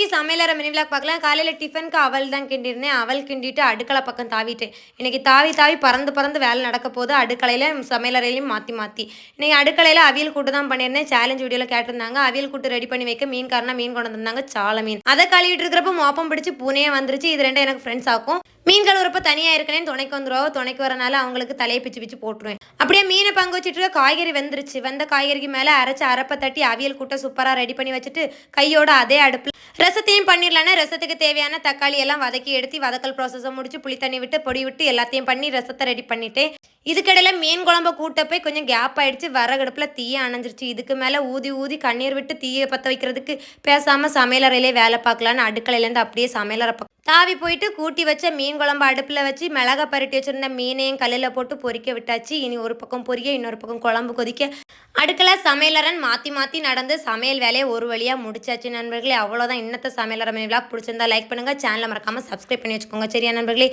இன்னைக்கு சமையலறை mini vlog பார்க்கலாம். காலையில டிஃபனுக்கு அவல் தான் கிண்டியிருந்தேன். அவல் கிண்டிட்டு அடுக்களை பக்கம் தாவிட்டேன். இன்னைக்கு தாவி தாவி பறந்து பறந்து வேலை நடக்க போது அடுக்கலையில சமையலறையிலையும் மாற்றி மாற்றி. இன்னைக்கு அடுக்கலையில் அவியல் கூட்டு தான் பண்ணியிருந்தேன். சேலஞ்ச் வீடியோவில் கேட்டிருந்தாங்க. அவியல் கூட்டு ரெடி பண்ணி வைக்க மீன்காரனா மீன் கொண்டு வந்திருந்தாங்க. சால மீன். அதை கழுவிட்டு இருக்கிறப்ப மோப்பம் பிடிச்சி பூனையே வந்துருச்சு. இது ரெண்டும் எனக்கு ஃப்ரெண்ட்ஸ் ஆக்கும். மீன் கழுவுறப்ப தனியாக இருக்கனே துணைக்கு வந்துடுவோம். துணைக்கு வரனால அவங்களுக்கு தலையை பிச்சு பிச்சு போட்டுருவேன். அப்படியே மீனை பங்கு வச்சுட்டு காய்கறி வெந்துருச்சு. வெந்த காய்கறிக்கு மேலே அரைச்சி அரப்பை தட்டி அவியல் கூட்ட சூப்பராக ரெடி பண்ணி வச்சுட்டு கையோட அதே அடுப்பில் ரசத்தையும் பண்ணிடலான்னு ரசத்துக்கு தேவையான தக்காளி எல்லாம் வதக்கி எடுத்து வதக்கல் ப்ராசஸை முடிச்சு புளி தண்ணி விட்டு பொடி விட்டு எல்லாத்தையும் பண்ணி ரசத்தை ரெடி பண்ணிட்டேன். இதுக்கிடையில மீன் குழம்பு கூட்ட போய் கொஞ்சம் கேப் ஆயிடுச்சு. விறகடுப்பில் தீயை அணைஞ்சிருச்சு. இதுக்கு மேலே ஊதி ஊதி கண்ணீர் விட்டு தீயை பற்ற வைக்கிறதுக்கு பேசாமல் சமையலறையிலே வேலை பார்க்கலான்னு அடுக்கலையிலேருந்து அப்படியே சமையலறை தாவி போயிட்டு கூட்டி வச்ச மீன் குழம்பு அடுப்பில் வச்சு மிளகா பரட்டி வச்சுருந்த மீனையும் கல்லில் போட்டு பொரிக்க விட்டாச்சு. இனி ஒரு பக்கம் பொரிக்க இன்னொரு பக்கம் குழம்பு கொதிக்க அடுக்கலை சமையலறன் மாற்றி மாற்றி நடந்து சமையல் வேலையை ஒரு வழியாக முடிச்சாச்சு நண்பர்களே. அவ்வளோதான். இன்னத்த சமையலறை விலாக் பிடிச்சிருந்தா லைக் பண்ணுங்கள். சேனலை மறக்காமல் சப்ஸ்கிரைப் பண்ணி வச்சுக்கோங்க. சரியா நண்பர்களே.